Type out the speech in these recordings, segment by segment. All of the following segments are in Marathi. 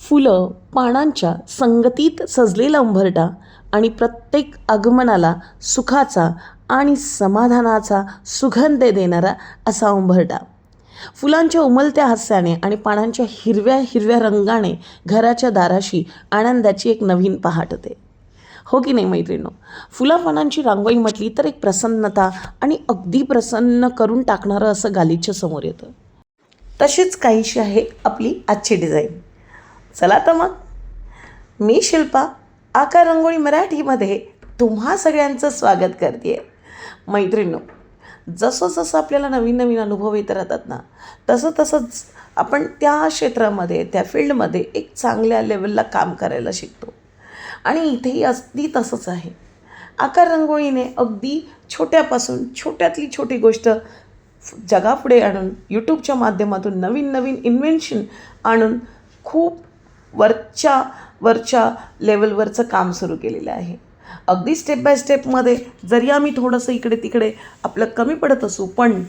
फुलं पानांच्या संगतीत सजलेला उंबरठा आणि प्रत्येक आगमनाला सुखाचा आणि समाधानाचा सुगंध देणारा असा उंबरठा. फुलांच्या उमलत्या हास्याने आणि पानांच्या हिरव्या हिरव्या रंगाने घराच्या दाराशी आनंदाची एक नवीन पहाट होते. हो की नाही मैत्रिणींनो? फुलापानांची रांगोळी म्हटली तर एक प्रसन्नता आणि अगदी प्रसन्न करून टाकणारं असं गालिच्या समोर येतं. तशीच काहीशी आहे आपली आजची डिझाईन. चला तर मग, मी शिल्पा आकार रंगोळी मराठीमध्ये तुम्हा सगळ्यांचं स्वागत करते आहे. मैत्रिणींनो, जसं जसं आपल्याला नवीन नवीन अनुभव येत राहतात ना, तसंच आपण त्या क्षेत्रामध्ये त्या फील्डमध्ये एक चांगल्या लेवलला काम करायला शिकतो. आणि इथेही अगदी तसंच आहे. आकार रंगोळीने अगदी छोट्यापासून छोट्यातली छोटी गोष्ट जगापुढे आणून यूट्यूबच्या माध्यमातून नवीन नवीन इन्व्हेन्शन आणून खूप वरच्या लेवलवरचं काम सुरू केलेलं आहे. अगदी स्टेप बाय स्टेपमध्ये जरी आम्ही थोडंसं इकडे तिकडे आपलं कमी पडत असू, पण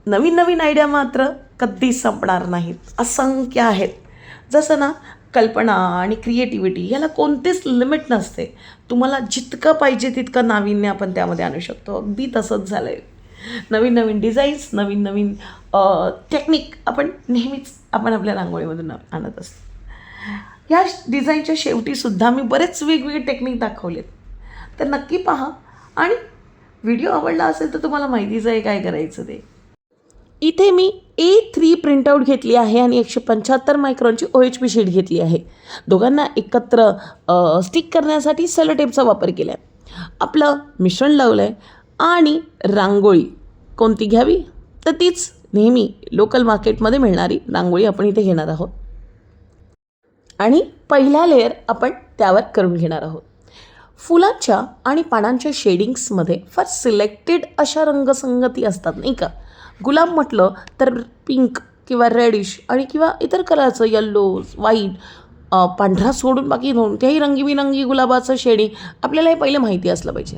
नवीन नवीन आयडिया मात्र कधीच संपणार नाहीत. असंख्य आहेत. जसं ना, कल्पना आणि क्रिएटिव्हिटी याला कोणतेच लिमिट नसते. तुम्हाला जितकं पाहिजे तितकं नाविन्य आपण त्यामध्ये आणू शकतो. अगदी तसंच झालं आहे. नवीन नवीन डिझाईन्स, नवीन नवीन टेक्निक नेहमीच आपल्या रांगोळीमधून आणत असतो. या डिझाईनच्या शेवटीसुद्धा मी बरेच वेगवेगळे टेक्निक दाखवलेत, तर नक्की पहा. आणि व्हिडिओ आवडला असेल तर तुम्हाला माहितीच आहे काय करायचं ते. इथे मी A3 प्रिंटआउट घेतली आहे आणि 175 मायक्रॉनची OHP शीट घेतली आहे. दोघांना एकत्र स्टिक करण्यासाठी सेलो टेपचा वापर केला आहे. आपलं मिश्रण लावलं आहे आणि रांगोळी कोणती घ्यावी, तर तीच नेहमी लोकल मार्केटमध्ये मिळणारी रांगोळी आपण इथे घेणार आहोत. आणि पहिला लेअर आपण त्यावर करून घेणार आहोत. फुलांच्या आणि पानांच्या शेडिंग्समध्ये फार सिलेक्टेड अशा रंगसंगती असतात, नाही का? गुलाब म्हटलं तर पिंक किंवा रेडिश आणि किंवा इतर कलरचं येल्लो, व्हाईट, पांढरा सोडून बाकी कोणत्याही रंगीबिरंगी गुलाबाचं शेडिंग आपल्याला हे पहिले माहिती असलं पाहिजे.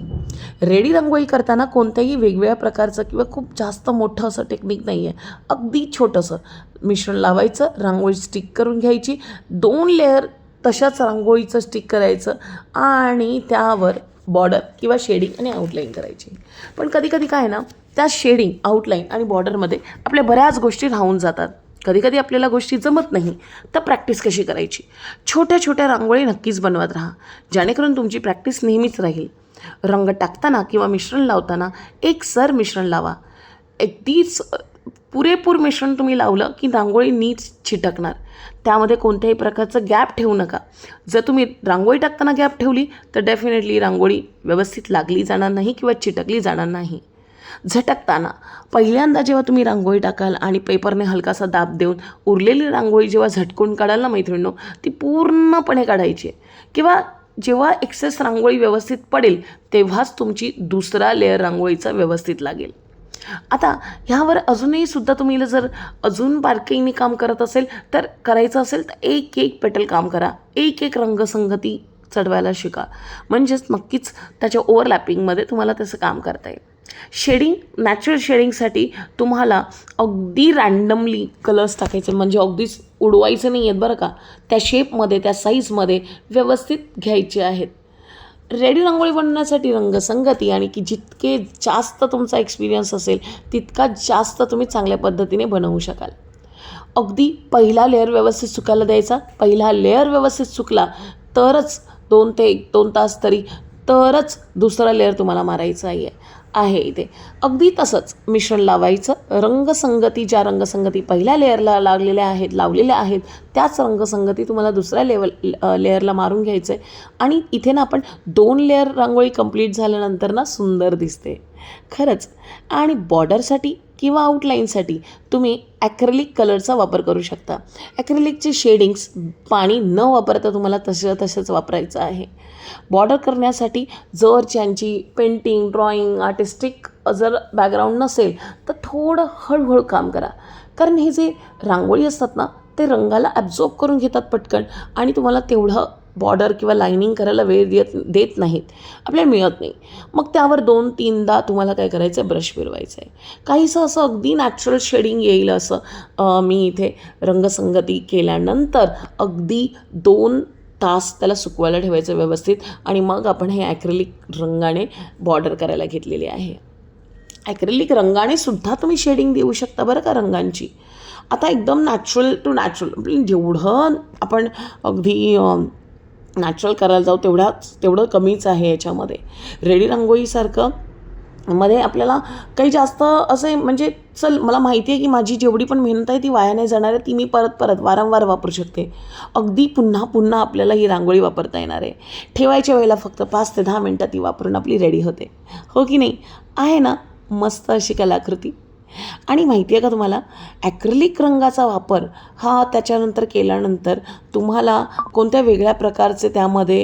रेडी रांगोळी करताना कोणत्याही वेगवेगळ्या प्रकारचं किंवा खूप जास्त मोठं असं टेक्निक नाही आहे. अगदी छोटंसं मिश्रण लावायचं, रांगोळी स्टिक करून घ्यायची, 2 लेअर तशाच रांगोळीचं स्टिक करायचं आणि त्यावर बॉर्डर किंवा शेडिंग आणि आउटलाईन करायची. पण कधी काय ना, त्या शेडिंग, आउटलाईन आणि बॉर्डरमध्ये आपल्या बऱ्याच गोष्टी राहून जातात. कधी आपल्याला गोष्टी जमत नाही, तर प्रॅक्टिस कशी करायची? छोट्या छोट्या रांगोळी नक्कीच बनवत राहा, जेणेकरून तुमची प्रॅक्टिस नेहमीच राहील. रंग टाकताना किंवा मिश्रण लावताना एकसर मिश्रण लावा. अगदीच पुरेपूर मिश्रण तुम्ही लावलं की रांगोळी नीट चिटकणार. त्यामध्ये कोणत्याही प्रकारचं गॅप ठेवू नका. जर तुम्ही रांगोळी टाकताना गॅप ठेवली तर डेफिनेटली रांगोळी व्यवस्थित लागली जाणार नाही किंवा चिटकली जाणार नाही. झटकताना पहिल्यांदा जेव्हा तुम्ही रांगोळी टाकाल आणि पेपरने हलकासा दाब देऊन उरलेली रांगोळी जेव्हा झटकून काढाल ना मैत्रिणींनो, ती पूर्णपणे काढायची आहे. किंवा जेव्हा एक्सेस रांगोळी व्यवस्थित पडेल तेव्हाच तुमची दुसरा लेअर रांगोळीचा व्यवस्थित लागेल. आता ह्यावर अजूनही सुद्धा तुम्ही जर अजून बारकाईने काम करत असेल तर करायचं असेल तर एक पेटल काम करा, एक रंगसंगती चढवायला शिका. म्हणजेच नक्कीच त्याच्या ओव्हरलॅपिंगमध्ये तुम्हाला तसं काम करता येईल. शेडिंग, नॅचरल शेडिंगसाठी तुम्हाला अगदी रँडमली कलर्स टाकायचे, म्हणजे अगदीच उडवायचं नाही आहेत बरं का. त्या शेपमध्ये, त्या साईजमध्ये व्यवस्थित घ्यायचे आहेत. रेडी रांगोळी बनवण्यासाठी रंगसंगती आणि की जितके जास्त तुमचा एक्सपिरियन्स असेल तितका जास्त तुम्ही चांगल्या पद्धतीने बनवू शकाल. अगदी पहिला लेअर व्यवस्थित सुकायला द्यायचा. पहिला लेअर व्यवस्थित सुकला तरच 2 ते 1-2 तास तरच दुसरा लेअर तुम्हाला मारायचा आहे इथे. अगदी तसंच मिश्रण लावायचं. रंगसंगती, ज्या रंगसंगती पहिल्या लेअरला लावलेल्या आहेत त्याच रंगसंगती तुम्हाला दुसऱ्या लेअरला मारून घ्यायचं आहे. आणि इथे ना आपण 2 लेअर रांगोळी कंप्लीट झाल्यानंतर ना सुंदर दिसते खरंच. आणि बॉर्डरसाठी किंवा आउटलाईनसाठी तुम्ही ॲक्रेलिक कलरचा वापर करू शकता. ॲक्रेलिकचे शेडिंग्स पाणी न वापरता तुम्हाला तसंच वापरायचं आहे. बॉर्डर करण्यासाठी जर ज्यांची पेंटिंग, ड्रॉइंग, आर्टिस्टिक जर बॅकग्राऊंड नसेल तर थोडं हळूहळू काम करा. कारण हे जे रांगोळी असतात ना, ते रंगाला ॲब्झॉर्ब करून घेतात पटकन आणि तुम्हाला तेवढं बॉर्डर किंवा लाईनिंग करायला वेळ देत नाहीत, आपल्याला मिळत नाही. मग त्यावर 2-3दा तुम्हाला काय करायचं आहे, ब्रश फिरवायचं आहे. काहीसं असं अगदी नॅचरल शेडिंग येईल असं मी इथे रंगसंगती केल्यानंतर अगदी 2 तास त्याला सुकवायला ठेवायचं व्यवस्थित. आणि मग आपण हे ॲक्रेलिक रंगाने बॉर्डर करायला घेतलेली आहे. ॲक्रेलिक रंगाने सुद्धा तुम्ही शेडिंग देऊ शकता बरं का रंगांची. आता एकदम नॅचरल टू नॅचरल, जेवढं आपण अगदी नॅचरल करायला जाऊ तेवढं कमीच आहे याच्यामध्ये. रेडी रांगोळीसारखं मध्ये आपल्याला काही जास्त असे म्हणजे चल मला माहिती आहे की माझी जेवढी पण मेहनत आहे ती वाया नाही जाणार आहे, ती मी परत वारंवार वापरू शकते. अगदी पुन्हा आपल्याला ही रांगोळी वापरता येणार आहे. ठेवायच्या वेळेला फक्त 5 ते 10 मिनटं ती वापरून आपली रेडी होते, हो की नाही? आहे ना मस्त अशी कलाकृती. आणि माहिती आहे का तुम्हाला, ॲक्रेलिक रंगाचा वापर हा त्याच्यानंतर केल्यानंतर तुम्हाला कोणत्या वेगळ्या प्रकारचे त्यामध्ये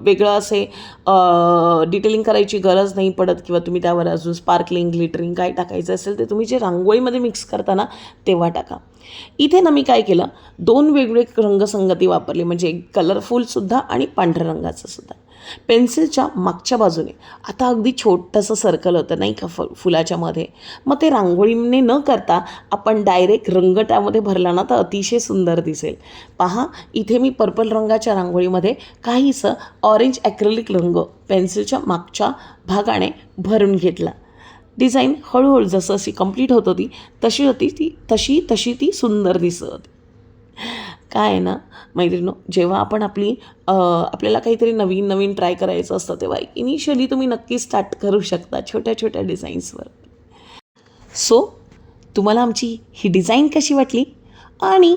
वेगळं असे डिटेलिंग करायची गरज नाही पडत, किंवा तुम्ही त्यावर अजून स्पार्कलिंग ग्लिटरिंग काय टाकायचं असेल ते तुम्ही जे रांगोळीमध्ये मिक्स करताना तेव्हा टाका. इथे ना मी काय केलं, 2 वेगवेगळे रंगसंगती वापरली, म्हणजे कलरफुलसुद्धा आणि पांढऱ्या रंगाचं सुद्धा. पेन्सिलच्या मागच्या बाजूने आता अगदी छोटंसं सर्कल होतं नाही का फुलाच्या मध्ये, मग ते रांगोळीने न करता आपण डायरेक्ट रंग त्यामध्ये भरला ना तर अतिशय सुंदर दिसेल. पहा इथे मी पर्पल रंगाच्या रांगोळीमध्ये काहीसं ऑरेंज ॲक्रेलिक रंग पेन्सिलच्या मागच्या भागाने भरून घेतला. डिझाईन हळूहळू जसं अशी कंप्लीट होत होती तशी ती सुंदर दिसत होती. काय आहे ना मैत्रिणींनो, जेव्हा आपण आपल्याला काहीतरी नवीन ट्राय करायचं असतं तेव्हा इनिशियली तुम्ही नक्की स्टार्ट करू शकता छोट्या डिझाईन्सवर. सो तुम्हाला आमची ही डिझाईन कशी वाटली आणि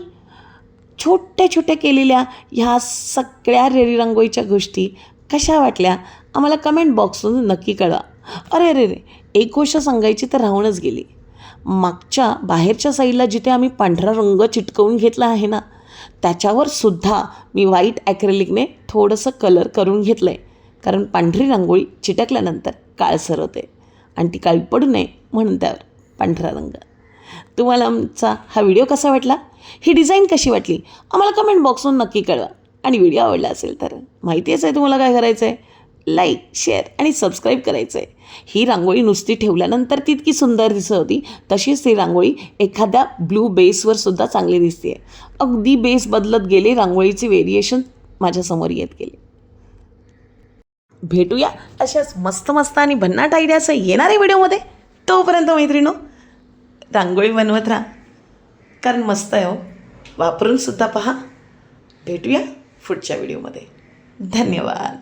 छोट्या केलेल्या ह्या सगळ्या रेडी रांगोळीच्या गोष्टी कशा वाटल्या आम्हाला कमेंट बॉक्समधून नक्की कळवा. अरे एक गोष्ट सांगायची तर राहूनच गेली, मागच्या बाहेरच्या साईडला जिथे आम्ही पांढरा रंग चिटकवून घेतला आहे ना त्याच्यावर सुद्धा मी व्हाईट ॲक्रेलिकने थोडंसं कलर करून घेतलं आहे, कारण पांढरी रांगोळी चिटकल्यानंतर काळसर होते आणि ती काळी पडू नये म्हणून त्यावर पांढरा रंग. तुम्हाला आमचा हा व्हिडिओ कसा वाटला, ही डिझाईन कशी वाटली आम्हाला कमेंट बॉक्समधून नक्की कळवा. आणि व्हिडिओ आवडला असेल तर माहितीच आहे तुम्हाला काय करायचं आहे, लाईक शेअर आणि सबस्क्राईब करायचं आहे. ही रांगोळी नुसती ठेवल्यानंतर ती इतकी सुंदर दिसत होती, तशीच ती रांगोळी एखाद्या ब्लू बेसवर सुद्धा चांगली दिसते. अगदी बेस बदलत गेले, रांगोळीचे व्हेरिएशन माझ्यासमोर येत गेले. भेटूया अशाच मस्त आणि भन्नाट आयडियाचं येणाऱ्या व्हिडिओमध्ये. तोपर्यंत मैत्रिणींनो रांगोळी बनवत राहा, कारण मस्त आहे हो, वापरून सुद्धा पहा. भेटूया पुढच्या व्हिडिओमध्ये. धन्यवाद.